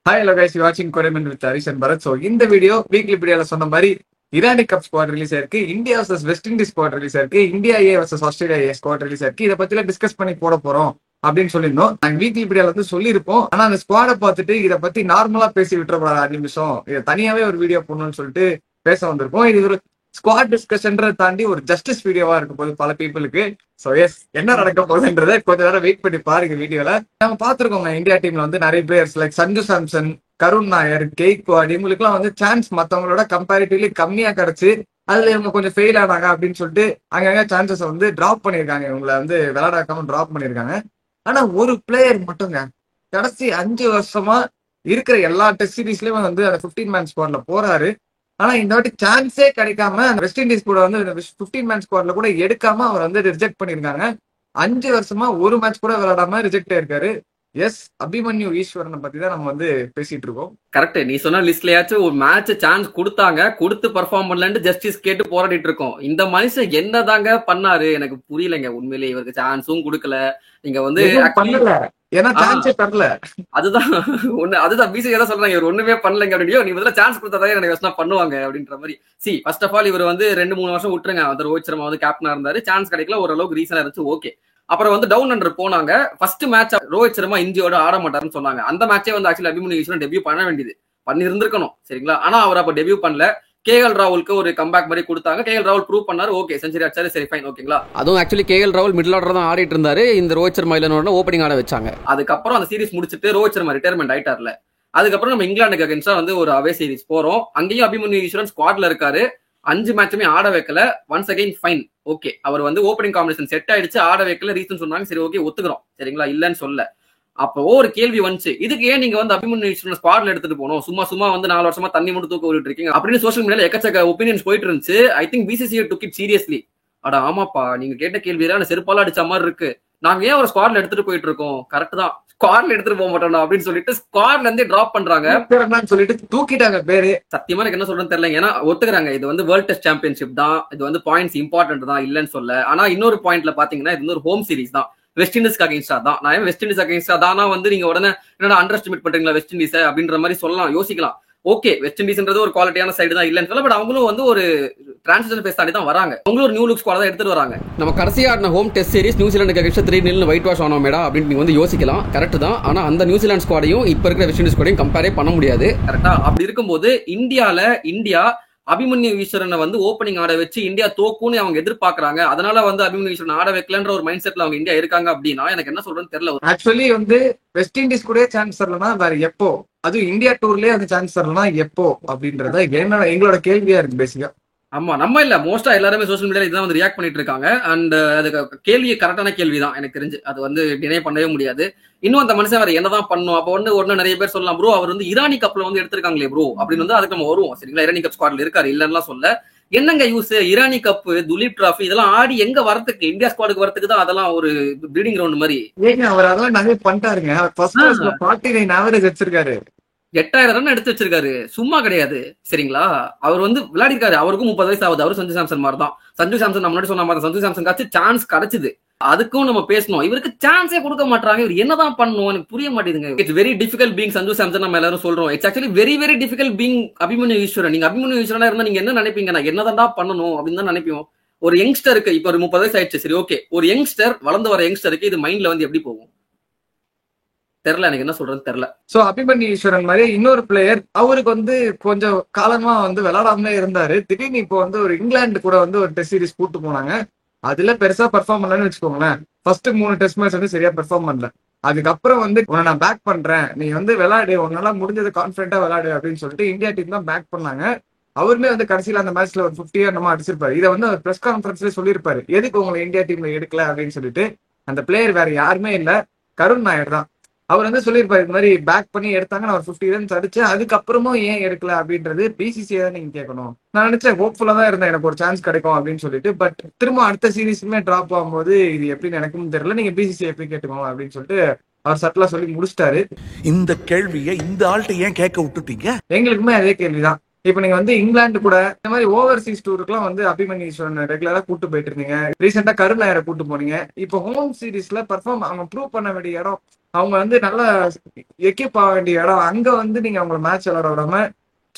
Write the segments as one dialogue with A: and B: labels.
A: Hi hello guys, வாட்சிங் Korean with Harish and Bharath. So இந்த video weekly வீடியோல சொன்ன மாதிரி இரானி கப் ஸ்குவாட் ரிலீஸ் ஆயிருக்கு, India versus West Indies squad release ஆயிருக்கு, India A versus Australia A squad release ஆயிருக்கு. இதை பத்திலாம் டிஸ்கஸ் பண்ணி போட போறோம் அப்படின்னு சொல்லியிருந்தோம். நாங்க வீக்லி வீடியோல வந்து சொல்லியிருப்போம். ஆனா அந்த ஸ்குவாடை பார்த்துட்டு இதை பத்தி நார்மலா பேசி விட்டுறக்கூடாது 5 நிமிஷம், இதை தனியாவே ஒரு வீடியோ போடணும்னு சொல்லிட்டு பேச வந்திருக்கோம். இது ஒரு ஸ்குவாட் டிஸ்கஷன்றதை தாண்டி ஒரு ஜஸ்டிஸ் வீடியோவா இருக்கும் போது பல பீப்புளுக்கு. ஸோ எஸ், என்ன நடக்க போகுதுன்றதை கொஞ்ச நேரம் வெயிட் பண்ணி பாருங்க. வீடியோல நம்ம பார்த்திருக்கோங்க, இந்தியா டீம்ல வந்து நிறைய பிளேயர்ஸ் லைக் சஞ்சு சாம்சன், கருண் நாயர், கெய்க்வாட் இவங்களுக்கு எல்லாம் வந்து சான்ஸ் மத்தவங்களோட கம்பேரிட்டிவ்லி கம்மியா கிடைச்சு அதுல இவங்க கொஞ்சம் ஃபெயில் ஆனாங்க அப்படின்னு சொல்லிட்டு அங்கங்க சான்சஸ் வந்து டிராப் பண்ணிருக்காங்க, இவங்களை வந்து விளையாடாக்காம டிராப் பண்ணிருக்காங்க. ஆனா ஒரு பிளேயர் மட்டுங்க கடைசி 5 வருஷமா இருக்கிற எல்லா டெஸ்ட் சீரீஸ்லயும் வந்து அந்த 15 மேன் ஸ்குவாட்ல போறாரு. ஆனா இந்த வாட்டி சான்ஸே கிடைக்காம வெஸ்ட் இண்டீஸ் கூட வந்து 15 மேன் ஸ்குவாட்ல கூட எடுக்காம அவர் வந்து ரிஜெக்ட் பண்ணிருக்காங்க. 5 வருஷமா ஒரு மேட்ச் கூட விளையாடாம ரிஜெக்ட் ஆயிருக்காரு. எஸ், அபிமன்யு ஈஸ்வரனை பத்தி தான் நம்ம வந்து பேசிட்டு இருக்கோம்.
B: கரெக்ட். நீ சொன்ன லிஸ்ட்லயாச்சும் ஒரு மேட்ச் சான்ஸ் கொடுத்தாங்க, கொடுத்து பெர்ஃபார்ம் பண்ணலன்னு ஜஸ்டிஸ் கேட்டு போராடிட்டு இருக்கோம். இந்த மனுஷன் என்னதாங்க பண்ணாரு எனக்கு புரியலைங்க. உண்மையிலேயே இவருக்கு சான்ஸும் கொடுக்கல. நீங்க வந்து
A: பண்ணல, ஏன்னா சான்ஸே தரல.
B: அதுதான் அதுதான் பிசிசி தான் சொல்றாங்க, இவர் ஒண்ணுமே பண்ணலங்க அப்படின்னும். நீ முதல்ல சான்ஸ் கொடுத்தாதான் எனக்கு யோசனை பண்ணுவாங்க அப்படின்ற மாதிரி. ஃபர்ஸ்ட் ஆஃப் ஆல் இவர் வந்து 2-3 வருஷம் விட்டுருங்க. அந்த ரோஹித் சர்மா வந்து கேப்டனா இருந்தாரு, சான்ஸ் கிடைக்கல, ஓரளவுக்கு ரீசனா இருந்துச்சு, ஓகே. அப்புறம் வந்து டவுன் அண்டர் போனாங்க. ஃபர்ஸ்ட் மேட்ச் ரோஹித் சர்மா இந்தியோட ஆட மாட்டாருன்னு சொன்னாங்க. அந்த மேட்சே வந்து ஆக்சுவலி அபிமன்யு ஈஸ்வரன் டெபியூ பண்ண வேண்டியது, பண்ணி இருந்திருக்கணும், சரிங்களா? ஆனா அவர் அப்ப டெபியூ பண்ணல. கேஎல் ராகுலுக்கு ஒரு கம்பேக் மாதிரி கொடுத்தாங்க. கேஎல் ராகுல் ப்ரூவ் பண்ணாரு, ஓகே, செஞ்சுரி அடிச்சாரு, சரி ஃபைன், ஓகேங்களா? அதுவும் ஆக்சுவலி கேஎல் ராகுல் மிடில் ஆர்டர் தான் ஆடிட்டு இருந்தாரு. இந்த ரோஹித் சர்மா இல்லைன்னு ஓப்பனிங் ஆட வச்சாங்க. அதுக்கப்புறம் அந்த சீரிஸ் முடிச்சுட்டு ரோஹித் சர்மா ரிட்டையர்மெண்ட் ஆயிட்டார்ல. அதுக்கப்புறம் நம்ம இங்கிலாந்துக்கு அகேன்ஸ்டா வந்து ஒரு அவே சீரிஸ் போறோம். அங்கேயும் அபிமன்யு ஈஸ்வரன் ஸ்குவாட்ல இருக்காரு. 5 மேட்சுமே ஆட வைக்கல. Once again fine, okay. அவர் வந்து ஓப்பனிங் காம்பினேஷன் செட் ஆயிடுச்சு, ஆட வைக்கல, ரீசன் சொன்னாங்க, சரி ஓகே ஒத்துக்கிறோம், சரிங்களா, இல்லன்னு சொல்ல. அப்போ ஒரு கேள்வி வந்துச்சு, இதுக்கு ஏன் நீங்க வந்து அபிமன்யு ஈஸ்வரன் ஸ்குவாட்ல எடுத்துட்டு போனோம், சும்மா வந்து 4 வருஷமா தண்ணி மட்டும் தூக்க விட்டு இருக்கீங்க அப்படின்னு சோஷியல் மீடியால எக்கச்சக்க ஒப்பீனியன்ஸ் போயிட்டு இருந்துச்சு. I think BCCI took it seriously. அட ஆமாப்பா, நீங்க கேட்ட கேள்வியில செருப்பால அடிச்ச மாதிரி இருக்கு. நாங்க ஏன் ஒரு ஸ்குவாட்ல எடுத்துட்டு போயிட்டு இருக்கோம், கரெக்ட் தான், ஸ்குவாட்ல எடுத்துட்டு போக மாட்டோம் அப்படின்னு சொல்லிட்டு ஸ்குவாட்ல இருந்தே டிராப் பண்றாங்க, சொல்லிட்டு தூக்கிட்டாங்க பேரு. சத்தியமா எனக்கு என்ன சொல்றேன்னு தெரியல. ஏன்னா ஒத்துக்கிறாங்க, இது வந்து வேர்ல்ட் டெஸ்ட் சாம்பியன்ஷிப் தான், இது வந்து பாயிண்ட்ஸ் இம்பார்ட்டன்ட் தான், இல்லன்னு சொல்ல. ஆனா இன்னொரு பாயிண்ட்ல பாத்தீங்கன்னா இது வந்து ஒரு ஹோம் சீரிஸ் தான், வெஸ்ட் இண்டீஸ்க்கு அகைன்ஸ்டா தான். நான் வெஸ்ட் இண்டீஸ் அகைன்ஸ்டா தானா வந்து நீங்க உடனே என்னடா அண்டர் எஸ்டிமேட் பண்றீங்களா வெஸ்ட் இண்டீஸ் அப்படின்ற மாதிரி சொல்லலாம், யோசிக்கலாம். ஓகே, வெஸ்ட் இண்டீஸ்ன்றது ஒரு குவாலிட்டியான சைடு தான், இல்லன்னு சொல்ல. பட் அவங்களும் வந்து ஒரு டிரான்சிஷன் பேஸ் தாண்டி தான் வராங்க. அவங்களும் ஒரு நியூ லுக் ஸ்குவாட் தான் எடுத்துட்டு வராங்க. நம்ம கடைசியா ஆடின ஹோம் டெஸ்ட் சீரிஸ் நியூசிலாந்துக்கு அகைன்ஸ்டா 3-0 ஒயிட் வாஷ் ஆனோம் மேடா அப்படின்னு நீங்க வந்து யோசிக்கலாம், கரெக்ட் தான். ஆனா அந்த நியூசிலாந்து ஸ்குவாடையும் இப்ப இருக்கிற வெஸ்ட் இண்டீஸ் ஸ்குவாடையும் கம்பேரே பண்ண முடியாது, கரெக்டா? அப்படி இருக்கும்போது இந்தியா அபிமன்யு ஈஸ்வரனை வந்து ஓப்பனிங் ஆட வச்சு இந்தியா தோக்குன்னு அவங்க எதிர்பார்க்கறாங்க. அதனால வந்து அபிமன்யு ஈஸ்வரன் ஆட வைக்கலன்ற ஒரு மைண்ட் செட்ல அவங்க இந்தியா இருக்காங்க அப்படின்னா எனக்கு என்ன சொல்றேன்னு தெரியல.
A: ஆக்சுவலி வந்து வெஸ்ட் இண்டீஸ் கூட சான்ஸ் தரலனா வேற எப்போ, அதுவும் இந்தியா டூர்லயே அந்த சான்ஸ் தரலனா எப்போ அப்படின்றத எங்களோட கேள்வியா இருக்கு பேசிக்கா.
B: ஆமா, நம்ம இல்ல, மோஸ்டா எல்லாருமே சோஷியல் மீடியால இதான் வந்து ரியாக்ட் பண்ணிட்டு இருக்காங்க. அண்ட் அதுக்கு கேள்வி கரெக்டான கேள்விதான் எனக்கு தெரிஞ்சு, அது வந்து டினை பண்ணவே முடியாது. இன்னும் அந்த மனுஷன் வேற என்னதான் பண்ணும். அப்ப வந்து ஒன்னு நிறைய பேர் சொல்லலாம், ப்ரோ அவர் வந்து இரானி கப்ல வந்து எடுத்திருக்காங்களே ப்ரோ அப்படின்னு வந்து அதுக்கு நம்ம வருவோம், சரிங்களா? இரானி கப் ஸ்குவாட்ல இருக்காரு, இல்லன்னா சொல்ல. என்னங்க use, Irani cup, Duleep trophy இதெல்லாம் ஆடி எங்க வரதுக்கு, இந்தியா ஸ்குவாடுக்கு வரதுக்கு தான் அதெல்லாம் ஒரு ப்ரீடிங் கிரவுண்ட் மாதிரி.
A: ஏங்க அவர் அதெல்லாம் நிறைய பண்ணிட்டாருங்க. 49 ஆவரேஜ் வச்சிருக்காரு,
B: 8000 ரன் எடுத்து வச்சிருக்காரு, சும்மா கிடையாது, சரிங்களா? அவர் வந்து விளையாடி இருக்காரு, அவருக்கும் 30 வயசு ஆகுது. அவரும் சஞ்சு சாம்சன் மாதிரி தான். சஞ்சு சாம்சன் நம்ம முன்னாடி சொன்ன மாதிரி சஞ்சு சாம்சன் காச்சு சான்ஸ் கிடைச்சது, அதுக்கும் நம்ம பேசணும். இவருக்கு சான்ஸே கொடுக்க மாட்டாங்க, இவர் என்னதான் பண்ணணும் எனக்கு புரிய மாட்டேங்குதுங்க. It's very difficult being Sanju Samson, நம்ம எல்லாரும் சொல்றோம். It's actually very very difficult being Abhimanyu Easwaran. நீங்க அபிமன்யு ஈஸ்வரனா இருந்தா நீங்க என்ன நினைப்பீங்க, நான் என்னதான் பண்ணணும் அப்படின்னு தான் நினைப்போம். ஒரு யங்ஸ்டருக்கு இப்ப ஒரு 30 வயசு ஆயிடுச்சு, சரி ஓகே, ஒரு யங்ஸ்டர், வளர்ந்து வர யங்ஸ்டருக்கு இது மைண்ட்ல வந்து எப்படி போகும் தெரியல, எனக்கு என்ன சொல்றது தெரியல.
A: சோ அபிமன்யு ஈஸ்வரன் மாதிரி இன்னொரு பிளேயர், அவருக்கு வந்து கொஞ்சம் காலமா வந்து விளையாடாமலே இருந்தாரு. திடீர்னு இப்போ வந்து ஒரு இங்கிலாந்து கூட வந்து ஒரு டெஸ்ட் சீரிஸ் கூட்டு போனாங்க. அதுல பெருசா பெர்ஃபார்ம் பண்ணலன்னு வச்சுக்கோங்களேன். ஃபர்ஸ்ட் 3 டெஸ்ட் மேட்ச் வந்து சரியா பெர்ஃபார்ம் பண்ணல. அதுக்கப்புறம் வந்து உன்னை நான் பேக் பண்றேன், நீ வந்து விளையாடு, உன்னால முடிஞ்சது கான்பிடென்ட்டா விளையாடு அப்படின்னு சொல்லிட்டு இந்தியா டீம் தான் பேக் பண்ணாங்க. அவருமே வந்து கடைசியில அந்த மேட்ச்ல ஒரு 50 நம்ம அடிச்சிருப்பாரு. இதை வந்து அவர் பிரஸ் கான்ஃபரன்ஸ்ல சொல்லியிருப்பாரு, எதுக்கு உங்களை இந்தியா டீம்ல எடுக்கல அப்படின்னு சொல்லிட்டு. அந்த பிளேயர் வேற யாருமே இல்ல, கருண் நாயர் தான். அவர் வந்து சொல்லியிருப்பாரு, இந்த மாதிரி பேக் பண்ணி எடுத்தாங்க, நான் ஒரு 50 ரன்ஸ் அடிச்சேன், அதுக்கப்புறமும் ஏன் எடுக்கல அப்படின்றது பிசிசிஐ தான் நீங்க கேட்கணும். நான் நினைச்சேன், ஹோப்ஃபுல்லா தான் இருந்தேன் எனக்கு ஒரு சான்ஸ் கிடைக்கும் அப்படின்னு சொல்லிட்டு. பட் திரும்ப அடுத்த சீரீஸுமே டிராப் ஆகும்போது இது எப்படின்னு எனக்கும் தெரியல, நீங்க பிசிசிஐ எப்படி கேட்டுக்கோங்க அப்படின்னு சொல்லிட்டு அவர் சட்டலா சொல்லி முடிச்சிட்டாரு.
C: இந்த கேள்வியை இந்த ஆள்கிட்ட ஏன் கேட்க விட்டுட்டீங்க?
A: எங்களுக்குமே அதே கேள்விதான். இப்ப நீங்க வந்து இங்கிலாந்து கூட இந்த மாதிரி ஓவர்சீஸ் டூருக்குலாம் வந்து அபிமன்யு ஈஸ்வரன் ரெகுலரா கூட்டு போயிட்டு இருந்தீங்க. ரீசெண்டா கருண் நாயரை கூட்டு போனீங்க. இப்போ ஹோம் சீரீஸ்ல பெர்ஃபார்ம் அவங்க ப்ரூவ் பண்ண வேண்டிய இடம் அவங்க வந்து நல்லா எக்யூப் ஆக வேண்டிய இடம். அங்க வந்து நீங்க அவங்கள மேட்ச் விளையாட விடாம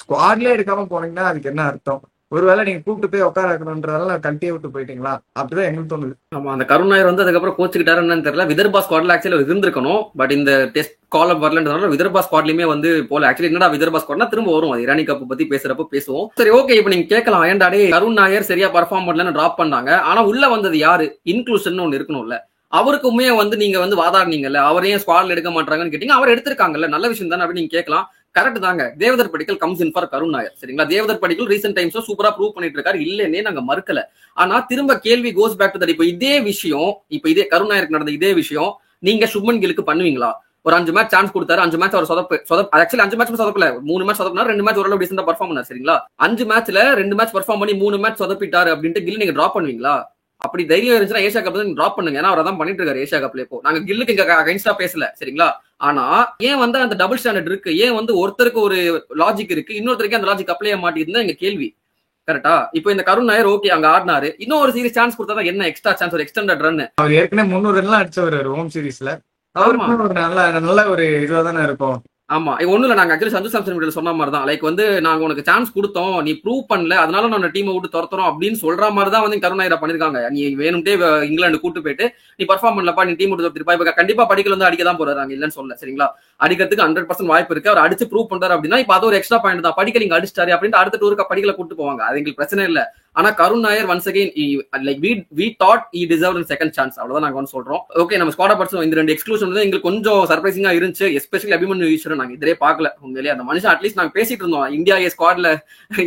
A: ஸ்குவாட்லயே எடுக்காம போனீங்கன்னா அதுக்கு என்ன அர்த்தம்? ஒருவேளை நீங்க கூப்பிட்டு போய் உட்கார வைக்கணும்ன்றதால கட்டியே விட்டு போயிட்டீங்களா? அப்படிதான் எங்களுக்கு தோணுது.
B: ஆமா, அந்த கருண் நாயர் வந்து அதுக்கப்புறம் கோச்சுக்கிட்டாருன்னு தெரியல. விதர்பா ஸ்குவாட்ல ஆக்சுவலி இருந்திருக்கணும். பட் இந்த டெஸ்ட் கால் அப் வரலன்றதுனால விதர்பா ஸ்குவாட்லயுமே வந்து போல. ஆக்சுவலி என்னடா விதர்பா ஸ்குவாட்னா திரும்ப வரும், அது இரானி கப் பத்தி பேசுறப்ப பேசுவோம். சரி, ஓகே. இப்ப நீங்க கேட்கலாம், ஏன்டாடே கருண் நாயர் சரியா பர்ஃபார்ம் பண்ணலன்னு டிராப் பண்ணாங்க, ஆனா உள்ள வந்தது யாரு? இன்க்ளூஷன் ஒன்னு இருக்கணும்ல. அவருக்குமே வந்து நீங்க வந்து வாதாடுனீங்கல்ல, அவரையும் ஸ்குவாட்ல எடுக்க மாட்டாங்கன்னு கேட்டீங்க. அவர் எடுத்திருக்காங்கல்ல, நல்ல விஷயம் தானே அப்படின்னு நீங்க கேட்கலாம். கரெக்ட் தாங்க. தேவதர் படிக்கல் கம்ஸ் இன் ஃபார் கருண் நாயர். சரிங்களா? தேவதர் படிக்கல் ரீசென்ட் டைம்ஸ் சூப்பரா ப்ரூவ் பண்ணிட்டு இருக்காரு, இல்லன்னே நாங்க மறுக்கல. ஆனா திரும்ப கேள்வி கோஸ் பேக் டு தட். இப்ப இதே விஷயம், இப்ப இதே கருண் நாயருக்கு நடந்த இதே விஷயம் நீங்க சுப்மன் கில்லுக்கு பண்ணுவீங்களா? ஒரு 5 மேட்ச் சான்ஸ் கொடுத்தாரு, 5 மேட்ச் அவர் ஆக்சுவலி 5 மேட்ச் சொதப்பல, 3 மேட்ச் சொதப்பினார், 2 மேட்ச் ஓரளவு டீசெண்டா பர்ஃபார்ம் பண்ணார். சரிங்களா? 5 மேட்ச்ல 2 மேட்ச் பர்ஃபார்ம் பண்ணி 3 மேட்ச் சொதப்பிட்டாரு அப்படின்ட்டு கில் நீங்க டிராப் பண்ணுவீங்களா? அப்படி தைரியம் இருந்துச்சுன்னா ஏஷியா கப் நீங்க டிராப் பண்ணுங்க. ஏன்னா அவர் தான் பண்ணிட்டு இருக்காரு ஏஷியா கப்ல. இப்போ நாங்க கில்லுக்கு இங்க அகைன்ஸ்டா பேசல. சரிங்களா? ஆனா ஏன் வந்து அந்த டபுள் ஸ்டாண்டர்ட் இருக்கு? ஏன் வந்து ஒருத்தருக்கு ஒரு லாஜிக் இருக்கு, இன்னொருத்தருக்கு அந்த லாஜிக் அப்ளை மாட்டேங்குதுன்னு எங்க கேள்வி. கரெக்டா? இப்போ இந்த கருண் நாயர் ஓகே அங்க ஆடினாரு, இன்னும் ஒரு சீரிஸ் சான்ஸ் கொடுத்தா என்ன எக்ஸ்ட்ரா சான்ஸ், ஒரு எக்ஸ்டெண்டட் ரன்.
A: அவர் ஏற்கனவே 300 ரன்லாம் அடிச்சவர் ஹோம் சீரீஸ்ல. அவருக்கு ஒரு நல்ல ஒரு இதுவா தானே இருக்கும்.
B: ஆமா, ஒண்ணு இல்ல, நாங்க ஆக்சுவலி சஞ்சு சாம்சன் வீடியோல சொன்ன மாதிரி தான். லைக் வந்து நாங்க உனக்கு சான்ஸ் கொடுத்தோம், நீ ப்ரூவ் பண்ணல, அதனால நான் டீமை விட்டு துரத்துறோம் அப்படின்னு சொல்ற மாதிரி தான் வந்து கருண் நாயர் பண்ணிருக்காங்க. நீ வேணும்ட்டே இங்கிலாந்து கூட்டு போயிட்டு நீ பர்ஃபார்ம் பண்ணலப்பா, நீ டீம் விட்டு துரத்திருப்பா. இப்ப கண்டிப்பா படிக்கல வந்து அடிக்க தான் போறாங்க, இல்லன்னு சொல்ல. சரிங்களா? அடிக்கிறதுக்கு 100% வாய்ப்பு இருக்கு. அவர் அடிச்சு ப்ரூவ் பண்றாரு அப்படின்னா இப்ப அது ஒரு எக்ஸ்ட்ரா பாயிண்ட் தான். படிக்கல நீங்க அடிச்சிட்டாரு அப்படின்ட்டு அடுத்த டூருக்கு படிக்கல கூட்டு போவாங்க, அது எங்களுக்கு பிரச்சனை இல்ல. ஆனா Karun Nair once again like we thought he deserved a second chance. அவ்வளவுதான் நாங்க வந்து சொல்றோம். ஓகே, நம்ம ஸ்குவாட் பர்சன் இந்த 2 எக்ஸ்க்ளூஷன் வந்து எங்களுக்கு கொஞ்சம் சர்ப்ரைசிங்கா இருந்துச்சு. எஸ்பெஷலி அபிமன்யு ஈஸ்வரன் நாங்க இதே பார்க்கல உண்மையிலேயே. அந்த மனுஷன் அட்லீஸ்ட் நாங்க பேசிட்டு இருந்தோம், இந்தியா ஸ்குவாட்ல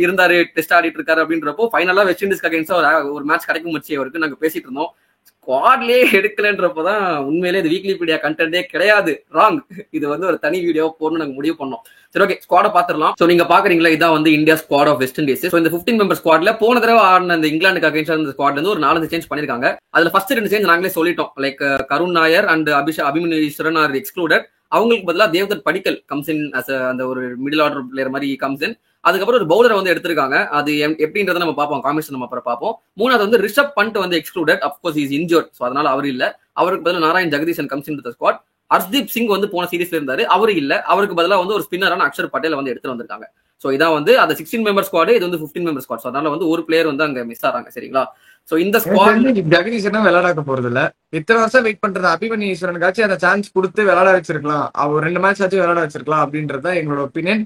B: இருந்தாரு, டெஸ்ட் ஆடிட்டு இருக்காரு அப்படின்றப்போ ஃபைனலா வெஸ்ட் இண்டீஸ்க்கு அகைன்ஸ்டா ஒரு மேட்ச் கிடைக்கும் முச்சு அவருக்கு நாங்க பேசிட்டு இருந்தோம். ஸ்குவாட்லயே எடுக்கலன்றப்பதான் உண்மையிலேயே இது வீக்லி பீடியா கண்டென்ட்டே கிடையாது, ராங். இது வந்து ஒரு தனி வீடியோ போடணும் நாங்க முடிவு பண்ணோம். சரி, ஓகே, ஸ்குவாட பாத்துறலாம். சோ நீங்க பாக்குறீங்களா, இதான் வந்து India squad of West Indies. So இந்த 15 மெம்பர் ஸ்குவாட்ல போன தடவை ஆடின இந்த இங்கிலாந்துக்கு அகைன்ஸ்டா இந்த ஸ்குவாட்ல இருந்து ஒரு 4 சேஞ்ச் பண்ணிருக்காங்க. அதுல ஃபர்ஸ்ட் 2 சேஞ்ச் நாங்களே சொல்லிட்டோம். Like Karun Nair and Abhimanyu Easwaran are excluded. அவங்களுக்கு பதிலாக Devdutt Padikkal comes in as அந்த ஒரு மிடில் ஆர்டர் பிளேயர் மாதிரி கம்ஸ் இன். அதுக்கப்புறம் ஒரு பவுலரை வந்து எடுத்திருக்காங்க, அது எப்படின்றத நம்ம பார்ப்போம், காமிஷன் நம்ம அப்புறம் பார்ப்போம். மூணாவது வந்து ரிஷப் பண்ட் வந்து excluded, of course is injured, so அதனால அவர் இல்ல. அவருக்கு பதிலாக Narayan Jagadeesan comes in the squad. Harshdeep Singh வந்து போன சீரீஸ்ல இருந்தாரு, அவரு இல்ல. அவருக்கு பதிலாக வந்து ஒரு ஸ்பின்னரான அக்ஷர் பட்டேல் வந்து எடுத்து வந்திருக்காங்க. சோ இதான் வந்து அந்த 16 மெம்பர் ஸ்குவாட், இது வந்து 15 மெம்பர் ஸ்குவாட். அதனால வந்து ஒரு பிளேயர் வந்து அங்க மிஸ் ஆறாங்க. சரிங்களா? சோ இந்த ஸ்குவாட்
A: ஜெகதீசன் விளையாட போறது இல்ல. இத்தனை வருஷம் வெயிட் பண்றது அபிமன்யு ஈஸ்வரனுக்காச்சும் அந்த சான்ஸ் கொடுத்து விளையாட வச்சிருக்கலாம், அவர் 2 மேட்ச் ஆச்சும் விளையாட வச்சிருக்கலாம் அப்படின்றத எங்களோட ஒப்பீனியன்.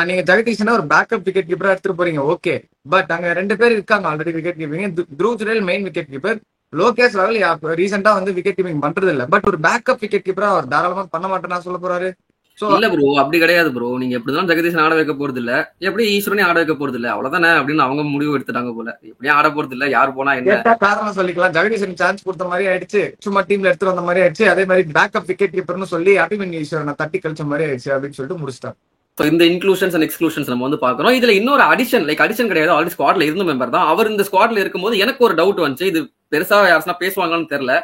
A: நீங்க ஜெகதீசனா ஒரு பேக்கப் விக்கெட் கீப்பரா எடுத்துட்டு போறீங்க, ஓகே. பட் அங்க 2 பேர் இருக்காங்க already wicket keeping. Dhruv Jurel main wicket keeper, Lokesh ராகுல் ரீசெண்டா வந்து விக்கெட் கீப்பிங் பண்றது இல்ல. பட் ஒரு பேக்கப் விக்கெட் கீப்பரா அவர் தாராளமா பண்ண மாட்டேன்னா சொல்ல போறாரு.
B: இல்ல ப்ரோ, அப்படி கிடையாது ப்ரோ. நீங்க எப்படிதான் ஜெகதீசன் ஆட வைக்க போறது இல்ல, எப்படி ஈஸ்வரனே ஆட வைக்க போறது இல்ல, அவ்வளவுதானே அப்படின்னு அவங்க முடிவு எடுத்துட்டாங்க போல. எப்படியும் ஆட போறது இல்ல, யாரு போனா என்ன
A: காரணம் சொல்லிக்கலாம். ஜெகதீசன் சான்ஸ் கொடுத்த மாதிரி ஆயிடுச்சு, சும்மா டீம்ல எடுத்துட்டு வந்த மாதிரி ஆயிடுச்சு. அதே மாதிரி பேக்கப் விக்கெட் கீப்பர்னு சொல்லி அபிமன்யு ஈஸ்வரனை தட்டி கழிச்ச மாதிரி ஆயிடுச்சு அப்படின்னு சொல்லிட்டு முடிச்சிட்டாங்க.
B: இந்த இன்க்ளூஷன்ஸ் அண்ட் எக்ஸ்க்ளூஷன்ஸ் நம்ம வந்து பாக்குறோம். இதுல இன்னொரு அடிஷன், லைக் அடிஷன் கிடையாது, ஆல்ரெடி ஸ்குவாட்ல இருந்த மெம்பர் தான் அவர். இந்த ஸ்குவாட்ல இருக்கும்போது எனக்கு ஒரு டவுட் வந்துச்சு, இது பெருசா யாருன்னா பேசுவாங்கன்னு தெரியல.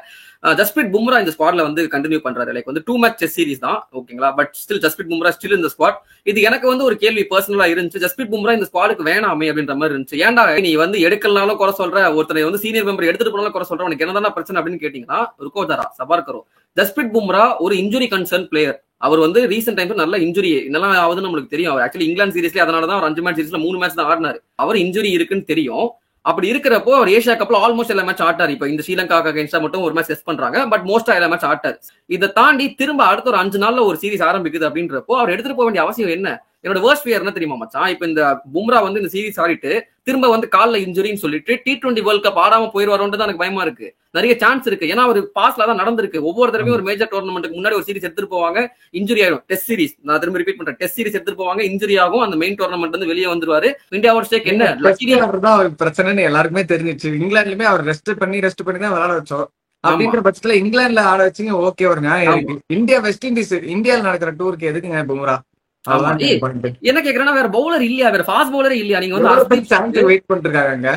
B: ஜஸ்பிரீத் பும்ரா இந்த ஸ்குவாட்ல வந்து கண்டினியூ பண்றாரு. லைக் வந்து 2 மேட்ச் டெஸ்ட் சீரிஸ் தான், ஓகேங்களா? But still Jasprit Bumrah still இந்த ஸ்குவாட். இது எனக்கு வந்து ஒரு கேள்வி பர்சனலா இருந்துச்சு, ஜஸ்பிரீத் பும்ரா இந்த ஸ்குவாடுக்கு வேணாமே அப்படின்ற மாதிரி இருந்துச்சு. ஏன்டா நீ வந்து எடுக்கலனாலும் குறை சொல்ற, ஒருத்தனை வந்து சீனியர் மெம்பர் எடுத்துட்டு போனாலும் குறை சொல்ற, உனக்கு என்னதான பிரச்சனை அப்படின்னு கேட்டீங்கன்னா ருக்கோதரா சபார்கரோ. ஜஸ்பிரீத் பும்ரா ஒரு இன்ஜுரி கன்சர்ன் பிளேயர். அவர் வந்து ரீசென்ட் டைம்ஸ் நல்ல இன்ஜுரி என்னெல்லாம் ஆகுதுன்னு நம்மளுக்கு தெரியும். அவர் ஆக்சுவலி இங்கிலாந்து சீரிஸ்ல அதனாலதான் அவர் 5 மேட்ச் சீரிஸ்ல 3 மேட்ச் தான் ஆடினாரு. அவர் இன்ஜுரி இருக்குன்னு தெரியும். அப்படி இருக்கிறப்போ அவர் ஏஷியா கப்ல ஆல்மோஸ்ட் எல்லா மேட்ச் ஆட்டாரு. இப்ப இந்த ஸ்ரீலங்கா அகைன்ஸ்டா மட்டும் ஒரு மேட்ச் டெஸ்ட் பண்றாங்க, பட் மோஸ்டா எல்லா மேட்ச் ஆட்டாரு. இதை தாண்டி திரும்ப அடுத்த ஒரு 5 நாள்ல ஒரு சீரிஸ் ஆரம்பிக்குது அப்படின்றப்போ அவர் எடுத்துட்டு போக வேண்டிய அவசியம் என்ன? என்னோட வேர்ஸ்ட் ஃபியர் என்ன தெரியுமா மச்சான்? இப்ப இந்த பும்ரா வந்து இந்த சீரிஸ் ஆடிட்டு திரும்ப வந்து கால்ல இன்ஜுரின்னு சொல்லிட்டு T20 வேர்ல்ட் கப் ஆடாம போயிருவாரோன்றது எனக்கு பயமா இருக்கு. நிறைய சான்ஸ் இருக்கு, ஏன்னா அவர் பாஸ்ல தான் நடந்திருக்கு. ஒவ்வொரு தடவையும் ஒரு மேஜர் டோர்னமெண்ட்டுக்கு முன்னாடி ஒரு சீரிஸ் எடுத்துட்டு போவாங்க, இன்ஜுரி ஆயிடும். டெஸ்ட் சீரிஸ், நான் திரும்ப ரிப்பீட் பண்றேன், டெஸ்ட் சீரிஸ் எடுத்துட்டு போவாங்க, இன்ஜுரி ஆகும், அந்த மெயின் டோர்னமெண்ட் வந்து வெளியே வந்துருவாரு. இந்தியாவோட ஸ்டேக் என்ன
A: பிரச்சனைன்னு எல்லாருக்குமே தெரிஞ்சிச்சு. இங்கிலாந்துலயுமே அவர் ரெஸ்ட் பண்ணி தான் விளையாட வச்சோம். அப்படின்ற பட்சத்துல இங்கிலாந்துல ஆட வச்சுங்க, ஓகே, ஒரு நியாயம் இருக்கு. இந்தியா வெஸ்ட் இண்டீஸ், இந்தியாவில் நடக்கிற டூருக்கு எதுக்குங்க பும்ரா?
B: என்ன கேக்குறேன்னா, வேற பவுலர் இல்லையா, வேற ஃபாஸ்ட் பவுலரே இல்லையா? நீங்க வந்து
A: வெயிட் பண்ணிருக்காங்க.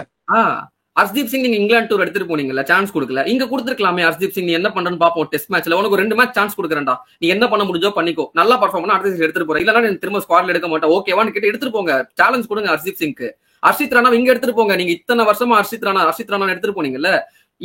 B: ஹர்ஷ்தீப் சிங் நீங்க இங்கிலாந்து டூர் எடுத்துட்டு போனீங்கல்ல, சான்ஸ் கொடுக்கல. இங்க கொடுத்துருக்கலாமே. ஹர்ஷ்தீப் சிங் நீ என்ன பண்றன்னு பாப்போம், டெஸ்ட் மேட்ச்ல உனக்கு 2 மேட்ச் சான்ஸ் கொடுக்குறேன்டா, நீ என்ன பண்ண முடிஞ்சோ பண்ணிக்கோ, நல்லா பர்ஃபார்ம் பண்ணா அடுத்த சீரிஸ் எடுத்துட்டு போற, இல்லன்னா நீ திரும்ப ஸ்குவாட்ல எடுக்க மாட்டேன், ஓகேவான்னு கேட்டு எடுத்துட்டு போங்க. சேலஞ்ச் கொடுங்க ஹர்ஷ்தீப் சிங்க்கு. ஹர்ஷித் ராணா இங்க எடுத்துட்டு போங்க. நீங்க இத்தனை வருஷமா ஹர்ஷித் ராணா எடுத்துட்டு போனீங்கல்ல,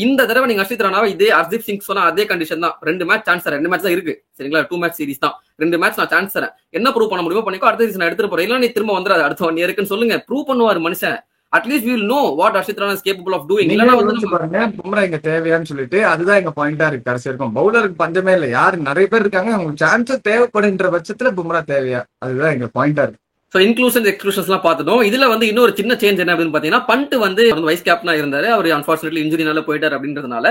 B: இந்த தடவை நீங்க ஹர்ஷித் ராணாவை இதே ஹர்தீப் சிங் சொன்னா அதே கண்டிஷன் தான், 2 மேட்ச் சான்ஸ் தரேன், 2 மேட்ச் தான் இருக்கு சரிங்களா, 2 மேட்ச் சீரிஸ் தான், 2 மேட்ச் நான் சான்ஸ் தரேன், என்ன ப்ரூவ் பண்ண முடியுமோ பண்ணிக்கோ, அடுத்த சீசன் எடுத்துட்டு போறேன், இல்ல நீ திரும்ப வந்துடாது அடுத்த 1 இயர்க்குன்னு சொல்லுங்க, ப்ரூவ் பண்ணுவாரு மனுஷன். At least we will know what Harshit Rana is capable of doing. இல்லனா வந்து
A: பாருங்க பும்ரா இங்க தேவையான்னு சொல்லிட்டு அதுதான் எங்க பாயிண்டா இருக்கு. கடைசி இருக்கும் பவுலருக்கு பஞ்சமே இல்லை, யாரு நிறைய பேர் இருக்காங்க, அவங்க சான்ஸ் தேவைப்படுன்ற பட்சத்துல பும்ரா தேவையா, அதுதான் எங்க பாயிண்டா இருக்கு.
B: சோ இன்க்ளூஷன்ஸ் எக்ஸ்க்ளூஷன்ஸ் எல்லாம் பார்த்துட்டோம். இதுல வந்து இன்னொரு சின்ன சேஞ்ச் என்ன அப்படின்னு பாத்தீங்கன்னா, பண்ட் வந்து வைஸ் கேப்டனா இருந்தாரு, அவர் அன்பார்ச்சுனேட்லி இன்ஜுரினால போயிட்டாரு அப்படின்றதுனால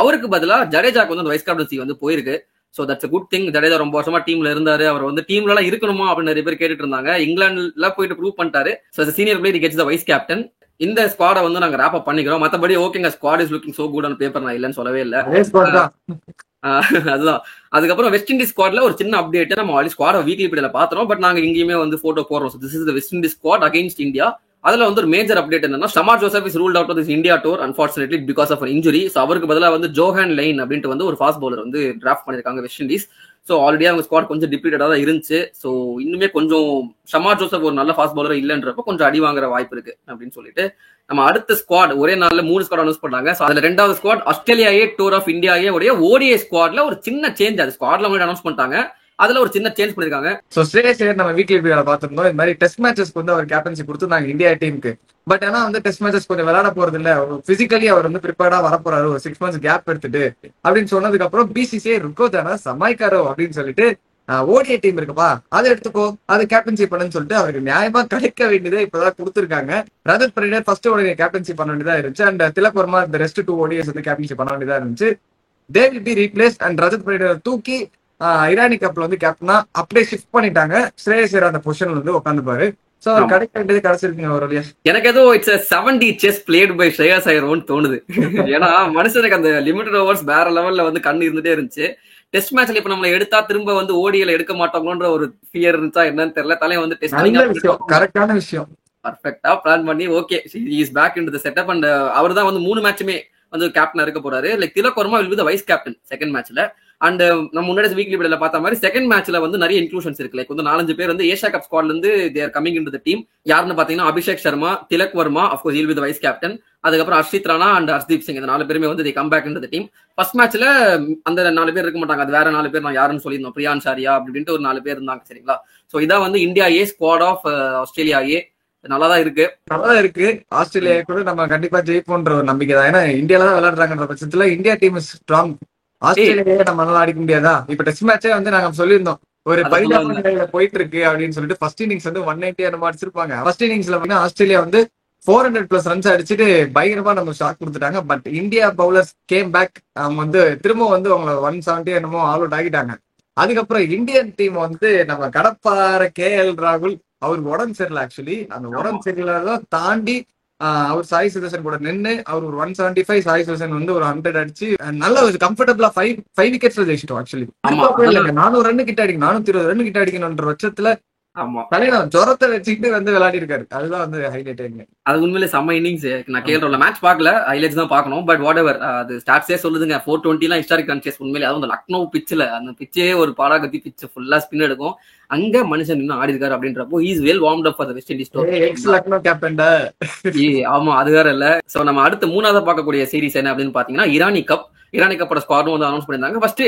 B: அவருக்கு பதிலா ஜடேஜாக்கு வந்து வைஸ் கேப்டன்சி வந்து போயிருக்கு. So that's good thing. Jadeja ரொம்ப வருஷமா டீம்ல இருந்தாரு, அவர் வந்து டீம்ல எல்லாம் இருக்கணுமா அப்படின்னு நிறைய பேர் கேட்டுட்டு இருந்தாங்க. இங்கிலாந்துல போயிட்டு ப்ரூவ் பண்ணிட்டாரு. சோ சீனியர் பிளேயர் கெட்ஸ் தி வைஸ் கேப்டன். இந்த ஸ்குவாடை வந்து நாங்க ராப் அப் பண்ணிக்கிறோம். மத்தபடி ஓகேங்க, squad is looking so good on paper, நான் இல்லன்னு சொல்லவே இல்ல. அதுதான். அதுக்கப்புறம் வெஸ்ட் இண்டீஸ் ஸ்குவாட்ல ஒரு சின்ன அப்டேட், நம்ம ஆல்ரெடி ஸ்குவாட வீக்லி பீரியட்ல பாத்துறோம், பட் நாங்க இங்கேயுமே வந்து போட்டோ போடுறோம். This is the West Indies squad against India. அதுல வந்து ஒரு மேஜர் அப்டேட் என்னன்னா, Shamar Joseph is ruled out of this India tour unfortunately because of injury. So அவருக்கு பதிலா வந்து ஜோஹான் லைன் அப்படின்ட்டு வந்து ஒரு ஃபாஸ்ட் பவுலர் வந்து டிராஃப்ட் பண்ணிருக்காங்க வெஸ்ட் இண்டீஸ். சோ ஆல்ரெடி அவங்க ஸ்குவாட் கொஞ்சம் டிப்ளீட்டடா தான் இருந்துச்சு. சோ இன்னுமே கொஞ்சம் ஷமார் ஜோசப் ஒரு நல்ல ஃபாஸ்ட் பவுலர் இல்லன்றப்ப கொஞ்சம் அடி வாங்குற வாய்ப்பு இருக்கு அப்படின்னு சொல்லிட்டு நம்ம அடுத்த ஸ்குவாட் ஒரே நாள்ல 3 ஸ்குவாட் அனௌன்ஸ் பண்ணாங்க. சோ அதுல 2வது squad Australia A tour of India A உடைய ஓடிஐ ஸ்குவாட்ல ஒரு சின்ன சேஞ்ச். அது ஸ்குவாட்ல அவங்க அனௌன்ஸ் பண்ணிட்டாங்க, அதுல ஒரு சின்ன சேஞ்ச் பண்ணிருக்காங்க.
A: சோ ஸ்ரேயஸ் ஐயர் நம்ம வீக்லி வீடியோல பாத்திருந்தோம், இந்த மாதிரி டெஸ்ட் மேட்சஸ்க்கு வந்து அவர் கேப்டன்சி கொடுத்துருந்தாங்க இந்தியா டீமுக்கு. பட் ஆனா வந்து டெஸ்ட் மேட்சஸ் கொஞ்சம் விளையாட போறது இல்ல, பிசிக்கலி அவர் வந்து ப்ரிப்பேர்டா வரப்போறாரு ஒரு 6 months கேப் எடுத்துட்டு அப்படின்னு சொன்னதுக்கு அப்புறம் பிசிசிஐ ருக்கோ தானா சமாய்க்காரோ அப்படின்னு சொல்லிட்டு ஓடிஐ டீம் இருக்குப்பா அதை எடுத்துக்கோ, அதை கேப்டன்சி பண்ணுன்னு சொல்லிட்டு அவருக்கு நியாயமா கிடைக்க வேண்டியதை இப்பதான் கொடுத்துருக்காங்க. ரஜத் பரிடர் ஃபர்ஸ்ட் ஓடிஐ கேப்டன்சி பண்ண வேண்டியதா இருந்துச்சு, அண்ட் திலக் வர்மா இந்த ரெஸ்ட் 2 ODIs வந்து கேப்டன்சி பண்ண வேண்டியதா இருந்துச்சு. They will be replaced and Rajat Patidar தூக்கி இரானி கப்ல வந்து கேப்டனா அப்படியே ஷிஃப்ட் பண்ணிட்டாங்க. ஸ்ரேயஸ் ஐயர் அந்த பொசிஷன்ல வந்து உட்காந்துப்பாரு. சோ அவர் கிடைக்க வேண்டியது கிடைச்சிருக்குங்க ஒரு வழியா.
B: எனக்கு ஏதோ இட்ஸ் 70 செஸ் பிளேட் பை ஸ்ரேயஸ் ஐயர்னு தோணுது. ஏன்னா மனுஷனுக்கு அந்த லிமிடெட் ஓவர்ஸ் வேற லெவல்ல வந்து கண்ணு இருந்துட்டே இருந்துச்சு. டெஸ்ட் மேட்ச்ல இப்ப நம்மள எடுத்தா திரும்ப வந்து ஓடிஐல எடுக்க மாட்டோம்ன்ற ஒரு ஃபியர் இருந்துச்சா என்னன்னு தெரியல. தலையை வந்து
A: கரெக்டான விஷயம்
B: பர்ஃபெக்ட்டா பிளான் பண்ணி okay is back into the setup. And அவர் தான் வந்து 3 மேட்சுமே வந்து கேப்டனா இருக்க போறாரு. Like Tilak Varma will be the vice captain second மேட்ச்ல. அண்ட் நம்ம முன்னாடி வீக்லி வீடியோல பார்த்த மாதிரி செகண்ட் மேட்ச்ல வந்து நிறைய இன்க்ளூஷன்ஸ் இருக்கு. லைக் வந்து 4-5 பேர் வந்து ஏஷியா கப் ஸ்குவாட்ல இருந்து they are coming into the team. யாருன்னு பாத்தீங்கன்னா Abhishek Sharma, Tilak Varma, of course he will be the vice captain. அதுக்கப்புறம் ஹர்ஷித் ராணா அண்ட் ஹர்தீப் சிங், இந்த 4 பேருமே வந்து they come back into the team. First மேட்ச்ல அந்த 4 பேர் இருக்க மாட்டாங்க, அது வேற 4 பேர் நான் யாருன்னு சொல்லியிருந்தோம், பிரியான் ஷாரியா அப்படின்ட்டு ஒரு 4 பேர் இருந்தாங்க சரிங்களா. சோ இதான் வந்து India A squad of Australia A. நல்லாதான் இருக்கு.
A: ஆஸ்திரேலியா கூட நம்ம கண்டிப்பா ஜெயிப்போன்ற ஒரு நம்பிக்கை தான். ஏன்னா இந்தியால தான் விளையாடுறாங்கன்ற பட்சத்துல இந்தியா டீம் இஸ் ஸ்ட்ராங். ஆஸ்திரேலியாவே நம்ம நல்லா அடிக்க முடியாதா? இப்ப டெஸ்ட் மேட்சே வந்து நாங்க சொல்லியிருந்தோம் ஒரு பரிதாப நிலையில போயிட்டு இருக்கு அப்படின்னு சொல்லிட்டு. ஃபர்ஸ்ட் இன்னிங்ஸ் வந்து 190 அந்த மாதிரி அடிச்சிருப்பாங்க. ஃபர்ஸ்ட் இன்னிங்ஸ்ல வந்து ஆஸ்திரேலியா வந்து 400+ ரன்ஸ் அடிச்சுட்டு பயங்கரமா நம்ம ஷாக் கொடுத்துட்டாங்க. But India bowlers came back, அவங்க வந்து திரும்ப வந்து அவங்கள 170 என்னமோ ஆல் அவுட் ஆகிட்டாங்க. அதுக்கப்புறம் இந்தியன் டீம் வந்து நம்ம கடப்பார KL ராகுல் அவருக்கு உடம்பு சரியில்லை. ஆக்சுவலி அந்த உடம்பு சரியில்லாதான் தாண்டி அவர் சாய் சுதர்சன் கூட நின்று அவர் ஒரு 175, சாய் சுதர்சன் வந்து ஒரு 100 அடிச்சு நல்ல ஒரு கம்ஃபர்டபுளா 5 விக்கெட்ஸ்ல ஜெயிச்சிட்டோம். ஆக்சுவலி 400 ரன் கிட்ட அடிக்கணும், 420 ரன் கிட்ட அடிக்கணும்ன்ற பட்சத்துல ஜொரத்தை வச்சுக்கிட்டு வந்து விளையாடி இருக்காரு. அதுதான் வந்து ஹைலைட்.
B: அது உண்மையிலே செம்ம இன்னிங்ஸ். நான் கேள்ற மேட்ச் பார்க்கல, ஹைலைட்ஸ் தான் பார்க்கணும். பட் வாட் எவர், அது ஸ்டாட்ஸே சொல்லுதுங்க 420 எல்லாம் ஹிஸ்டாரிக் ரன் சேஸ். உண்மையிலே அதுவும் லக்னோ பிச்சில் அந்த பிச்சே ஒரு பாடாகத்தி பிச்சு ஃபுல்லா ஸ்பின் எடுக்கும். அங்க மனுஷன் இன்னும் ஆடி இருக்காரு அப்படின்றப்போ is well warmed up for the West Indies tour. ஆமா அது வேற இல்ல. சோ நம்ம அடுத்து 3வது பார்க்கக்கூடிய சீரிஸ் என்ன அப்படின்னு பாத்தீங்கன்னா இரானி கப். இரானி கப்போட ஸ்குவாடும் வந்து அனௌன்ஸ் பண்ணிருந்தாங்க. ஃபர்ஸ்ட்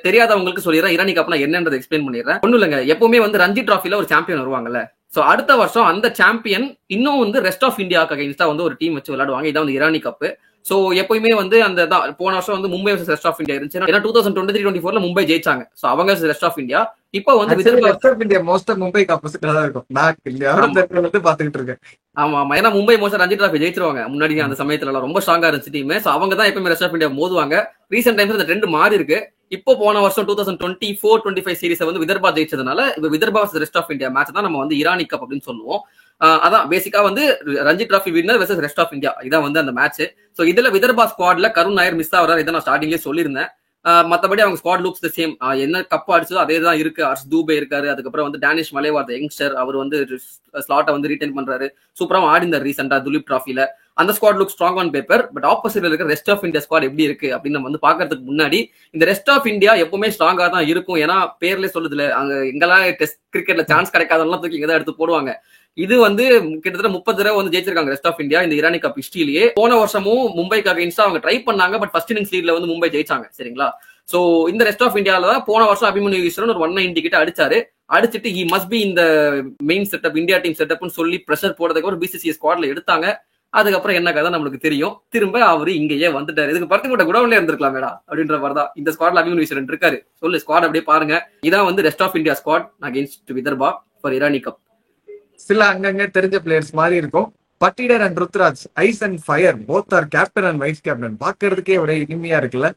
B: தெரியாதவங்களுக்கு சொல்லிடுறேன், இரானி கப்னா என்னன்றதை எக்ஸ்பிளைன் பண்ணிடுறேன். ஒண்ணும் இல்லைங்க, எப்பவுமே வந்து ரஞ்சி டிராஃபில ஒரு சாம்பியன் வருவாங்கல்ல. சோ அடுத்த வருஷம் அந்த சாம்பியன் இன்னும் வந்து ரெஸ்ட் ஆஃப் இந்தியாவுக்கு அகைன்ஸ்டா வந்து ஒரு டீம் வச்சு விளையாடுவாங்க. இதான் வந்து இரானி கப். சோ எப்பயுமே வந்து அந்த போன வருஷம் வந்து Mumbai versus rest of India இருந்துச்சு. ஏன்னா 2023-24 மும்பை ஜெயிச்சாங்க. சோ அவங்க ரெஸ்ட் ஆஃப் இந்தியா. இப்போ வந்து
A: மும்பைக்கு ஆப்போசிட்டா தான் இருக்கும். நான் பாத்துக்கிட்டு இருக்கேன்.
B: ஆமா ஆமா, ஏன்னா மும்பை மோஸ்டா ரஞ்சி டிராஃபி ஜெயிச்சிருவாங்க. முன்னாடி அந்த சமயத்துல ரொம்ப ஸ்ட்ராங்கா இருந்துச்சு டீம். சோ அவங்க தான் எப்பவுமே ரெஸ்ட் ஆஃப் இந்தியா மோதுவாங்க. ரீசென்ட் டைம்ஸ் இந்த ட்ரெண்ட் மாறி இருக்கு. இப்போ போன வருஷம் 2024-25 சீரிஸ் வந்து விதர்பா ஜெயிச்சதுனால இப்ப Vidarbha rest of India match தான் நம்ம வந்து இரானி கப் அப்படின்னு சொல்லுவோம். அதான் பேசிக்கா வந்து Ranji trophy winner versus rest of India, இதான் வந்து அந்த மேட்ச். சோ இதுல விதர்பா ஸ்குவாட்ல கருண் நாயர் மிஸ் ஆகிறார், இதை நான் ஸ்டார்டிங்லேயே சொல்லியிருந்தேன். மத்தபடி அவங்க ஸ்குவாட் லுக்ஸ் த சேம். என்ன கப் அடிச்சதோ அதே தான் இருக்கு. ஹர்ஷ் தூபே இருக்காரு, அதுக்கப்புறம் வந்து டேனிஷ் மலேவார் யங்ஸ்டர், அவர் வந்து ஸ்லாட்டை வந்து ரீடைன் பண்றாரு. சூப்பரா ஆடிந்தார் ரீசெண்டா துலீப் டிராஃபில. அந்த squad look strong on paper. But ஆப்போசிட்ல இருக்கிற ரெஸ்ட் ஆஃப் இந்தியா ஸ்குவாட் எப்படி இருக்கு அப்படின்னு நம்ம வந்து பாக்குறதுக்கு முன்னாடி இந்த ரெஸ்ட் ஆஃப் இந்தியா எப்பவுமே ஸ்ட்ராங்கா தான் இருக்கும். ஏன்னா பேர்ல சொல்லுதுல, அங்க எங்கெல்லாம் டெஸ்ட் கிரிக்கெட்ல சான்ஸ் கிடைக்காதெல்லாம் தூக்கி இங்க எடுத்து போடுவாங்க. இது வந்து கிட்டத்தட்ட 30 தடவை வந்து ஜெயிச்சிருக்காங்க ரெஸ்ட் ஆஃப் இந்தியா இந்த இரானி கப் ஹிஸ்டரியிலேயே. போன வருஷமும் மும்பைக்கு அகைன்ஸ்டா அவங்க ட்ரை பண்ணாங்க, பட் ஃபர்ஸ்ட் இன்னிங்ஸ் லீட்ல வந்து மும்பை ஜெயிச்சாங்க. சரிங்களா? சோ இந்த ரெஸ்ட் ஆஃப் இந்தியால தான் போன வருஷம் அபிமன்யு ஈஸ்வரன் ஒரு 190 கிட்ட அடிச்சாரு. அடிச்சுட்டு ஹி மஸ்ட் பி இந்த மெயின் செட்டப், இந்தியா டீம் செட்டப்னு சொல்லி பிரஷர் போடுறதுக்கு ஒரு பிசிசிஐ ஸ்குவாட்ல எடுத்தாங்க. அதுக்கப்புறம் என்ன கதை நம்மளுக்கு தெரியும். திரும்ப அவரு இங்கேயே வந்துட்டாரு. இதுக்கு பருத்திக்கோட்டை குடவுன்ல இருந்திருக்கலாம் மேடா அப்படின்ற மாதிரிதான். இந்த ஸ்குவாட்ல அபிமன்யு ஈஸ்வரன் இருக்காரு. சொல்லு ஸ்குவாட் அப்படியே பாருங்க. இதான் வந்து rest of India squad against Vidarbha for Irani cup.
A: சில அங்கங்க தெரிஞ்ச பிளேயர்ஸ் மாதிரி இருக்கும். Patidar and Ruturaj, ice and fire, both are captain and vice captain. பாக்குறதுக்கே ஒரே இனிமையா இருக்குல்ல.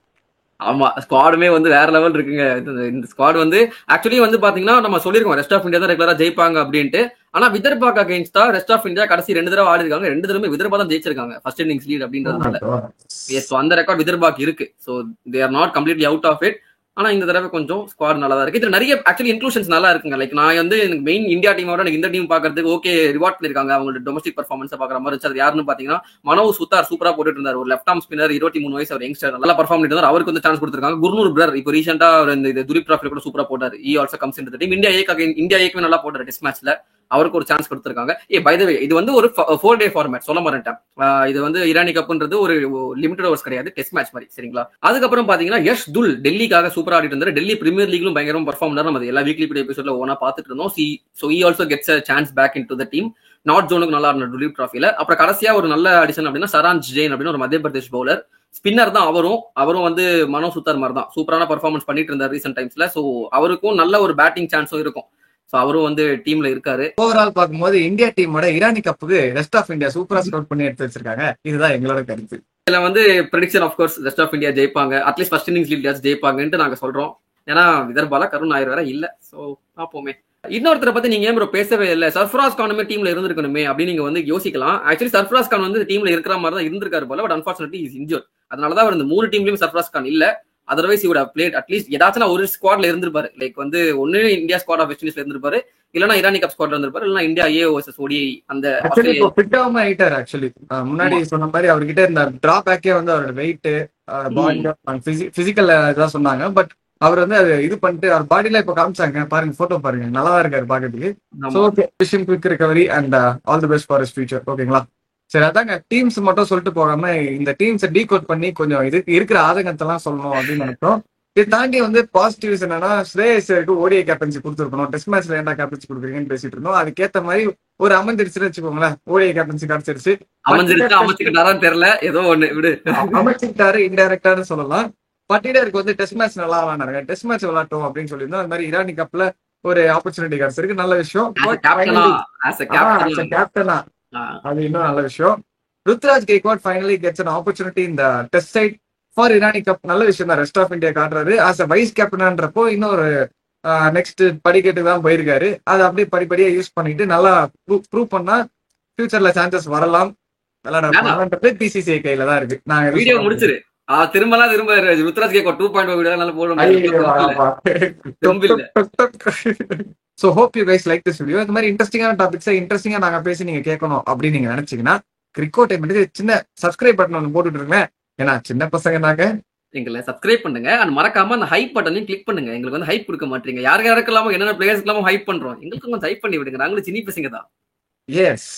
B: ஆமா, ஸ்குவாடுமே வந்து வேற லெவல் இருக்குங்க. இந்த ஸ்குவாட் வந்து ஆக்சுவலி வந்து பாத்தீங்கன்னா நம்ம சொல்லிருக்கோம் ரெஸ்ட் ஆஃப் இந்தியா தான் ரெகுலரா ஜெயிப்பாங்க அப்படின்ட்டு. ஆனா விதர்பாக்கு அகைன்ஸ்டா ரெஸ்ட் ஆஃப் இந்தியா கடைசி 2 தடவை ஆடி இருக்காங்க. 2 தடவை விதர்பா தான் ஜெயிச்சிருக்காங்க ஃபர்ஸ்ட் இன்னிங்ஸ் லீட் அப்படின்றதுனால. அந்த ரெக்கார்ட் விதர்பாக்கு இருக்கு. So they are not completely out of it. ஆனா இந்த தடவை கொஞ்சம் ஸ்குவாட் நல்லா தான் இருக்கு. இதுல நிறைய ஆக்சுவலி இன்க்ளூஷன்ஸ் நல்லா இருக்குங்க. லைக் நான் வந்து எனக்கு மெயின் இந்தியா டீமோட எனக்கு இந்த டீம் பாக்குறதுக்கு ஓகே ரிவார்ட் பண்ணிருக்காங்க. அவங்களோட டொமஸ்டிக் பர்ஃபார்மன்ஸ் பாக்குற மாதிரி இருந்துச்சு. அது யாருன்னு பாத்தீங்கன்னா மனோ சுத்தார் சூப்பரா போட்டுட்டு இருந்தார். ஒரு லெஃப்ட் ஆர்ம் ஸ்பின்னர், 23 வயசு, அவர் யங்ஸ்டர், நல்லா பர்ஃபார்ம் பண்ணிட்டு இருந்தார். அவருக்கு வந்து சான்ஸ் கொடுத்திருக்காங்க. குர்னூர் பிரர் இப்போ ரீசெண்டா இந்த துரிப் டிராஃபில கூட சூப்பரா போட்டாரு. ஈ also comes into the team. India ஏக்கு நல்லா போட்டாரு டெஸ்ட் மேட்ச்ல. அவருக்கு ஒரு சான்ஸ் கொடுத்திருக்காங்க. பை த வே இது வந்து ஒரு 4-day ஃபார்மேட் சொல்ல மாட்டேன். இது வந்து இரானி கப்ன்றது ஒரு லிமிடெட் ஓவர்ஸ் கிடையாது, டெஸ்ட் மேட்ச் மாதிரி. சரிங்களா? அதுக்கப்புறம் பாத்தீங்கன்னா யஷ் துல் டெல்லிக்காக சூப்பரா ஆடிட்டு இருந்தாரு. டெல்லி பிரீமியர் லீக்லும் பயங்கரமா பர்ஃபார்ம் பண்ணாரு. நம்ம எல்லா வீக்லி எபிசோட்ல ஓனா பாத்துட்டு இருந்தோம். So he also gets a chance back into the team. North ஜோனுக்கு நல்லா ஆடின துலீப் டிராஃபில. அப்புறம் கடைசியா ஒரு நல்ல அடிஷன் அப்படின்னா சராஞ்ச் ஜெயின் அப்படின்னு ஒரு மத்திய பிரதேஷ் பவுலர். ஸ்பின்னர் தான் அவரும் வந்து மனோ சுத்தார் மாதிரி தான் சூப்பரான பர்ஃபார்மன்ஸ் பண்ணிட்டு இருந்தார் ரீசென்ட் டைம்ஸ்ல. சோ அவருக்கும் நல்ல ஒரு பேட்டிங் சான்ஸும் இருக்கும். சோ அவரும் வந்து டீம்ல இருக்காரு.
A: ஓவரால் பார்க்கும்போது இந்தியா டீமோட இரானி கப்புக்கு ரெஸ்ட் ஆஃப் இந்தியா சூப்பரா ஸ்கோர் பண்ணி எடுத்து வச்சிருக்காங்க. இதுதான் எங்களோட கருத்து.
B: இதுல வந்து prediction of course rest of India ஜெயிப்பாங்க. அட்லீஸ்ட் ஃபர்ஸ்ட் இன்னிங்ஸ் லீட் ஜெயிப்பாங்கன்னு நாங்க சொல்றோம். ஏன்னா விதர்பால கருண் நாயர் வேற இல்ல. சோ பாப்போமே. இன்னொருத்தரை பத்தி நீங்க ஏன் ப்ரோ பேசவே இல்லை? சர்ஃபராஸ் கானுமே டீம்ல இருந்திருக்கணுமே அப்படின்னு நீங்க வந்து யோசிக்கலாம். ஆக்சுவலி சர்ஃபராஸ் கான் வந்து டீம்ல இருக்கிற மாதிரி தான் இருந்திருக்காரு போல. But unfortunately is injured. அதனாலதான் அவர் இந்த 3 டீம்லயும் சர்ஃபராஸ் கான் இல்ல. அதர்வைஸ் இவட பிளேட் அட்லீஸ்ட் ஏதாச்சும் ஒரு ஸ்குவாட்ல இருந்திருப்பாரு. லைக் வந்து ஒன்னு இந்தியா ஸ்குவாட் ஆஃப் வெஸ்ட் இண்டீஸ்ல இருந்திருப்பாரு, இல்லனா இரானி கப் ஸ்குவாட்ல இருந்திருப்பாரு, இல்லனா இந்தியா ஏ வர்சஸ் ஓடிஐ அந்த
A: ஃபிட்டாம ஆயிட்டார். ஆக்சுவலி முன்னாடி சொன்ன மாதிரி அவர்கிட்ட இருந்த டிராபேக்கே வந்து அவரோட வெயிட், பாடி, பிசிக்கல் இதான் சொன்னாங்க. பட் அவர் வந்து அது இது பண்ணிட்டு அவர் பாடியில இப்ப காமிச்சாங்க. பாருங்க, போட்டோ பாருங்க, நல்லா தான் இருக்காரு பாக்கிறதுக்கு. So okay, wish him quick recovery and all the best for his future. ஓகேங்களா? சரி, அதாங்க டீம்ஸ் மட்டும் சொல்லிட்டு போகாம இந்த டீம்ஸை டீகோட் பண்ணி கொஞ்சம் இது இருக்கிற ஆதங்கத்தெல்லாம் சொல்லணும் அப்படின்னு நினைக்கிறோம். இதை தாண்டி வந்து பாசிட்டிவ்ஸ் என்னன்னா, ஸ்ரேயஸருக்கு ஓடிஐ கேப்டன்சி கொடுத்துருக்கணும். டெஸ்ட் மேட்ச்ல என்ன கேப்டன்சி கொடுக்குறீங்கன்னு பேசிட்டு இருந்தோம். அதுக்கேற்ற மாதிரி ஒரு அமைஞ்சிருச்சுன்னு வச்சுக்கோங்களேன். ஓடிஐ கேப்டன்சி கிடைச்சிருச்சு.
B: தெரியல, ஏதோ ஒண்ணு விடு,
A: அமைச்சுக்கிட்டாரு இன்டைரக்டான்னு சொல்லலாம். பட்டிடருக்கு வந்து டெஸ்ட் மேட்ச் நல்லா விளாண்டாங்க. டெஸ்ட் மேட்ச் விளாட்டும் அப்படின்னு சொல்லியிருந்தோம். அது மாதிரி இரானி கப்ல ஒரு ஆப்பர்ச்சுனிட்டி கிடைச்சிருக்கு. நல்ல விஷயம். கேப்டனா அது இன்னும் நல்ல விஷயம். Ruturaj Gaikwad finally gets an opportunity in the test side for Irani cup. நல்ல விஷயம் தான். ரெஸ்ட் ஆஃப் இந்தியா காட்டுறாரு. ஆஸ் அ வைஸ் கேப்டனான்றப்போ இன்னொரு நெக்ஸ்ட் படிக்கட்டுக்கு தான் போயிருக்காரு. அதை அப்படியே படிப்படியா யூஸ் பண்ணிட்டு நல்லா ப்ரூவ் பண்ணா ஃபியூச்சர்ல சான்சஸ் வரலாம். விளையாடுறது பிசிசிஐ கையில தான் இருக்கு. நான்
B: வீடியோ முடிச்சிரு. திரும்ப ருத்ராஜ் கெய்க்வாட் 2.0 வீடியோ நல்லா போடுறோம்.
A: So hope you guys like this video. இந்த மாதிரி இன்ட்ரெஸ்டிங்கான டாபிக்ஸை இன்ட்ரெஸ்டிங்கா நாங்க பேசி நீங்க கேட்கணும் அப்படின்னு நீங்க நினைச்சீங்கன்னா கிரிக்கோ டைம் சின்ன சப்ஸ்கிரைப் பட்டன் ஒன்று போட்டுட்டு இருக்கேன். ஏன்னா சின்ன பசங்க நாங்க.
B: எங்களை சப்ஸ்கிரைப் பண்ணுங்க. அண்ட் மறக்காம அந்த ஹைப் பட்டனையும் கிளிக் பண்ணுங்க. எங்களுக்கு வந்து ஹைப் கொடுக்க மாட்டீங்க. யாருக்கெல்லாம் என்னென்ன பிளேயர்ஸ்க்கு ஹைப் பண்றோம், எங்களுக்கு கொஞ்சம் ஹைப் பண்ணி விடுங்க. நாங்களும் சின்ன பசங்க தான்.
A: எஸ்.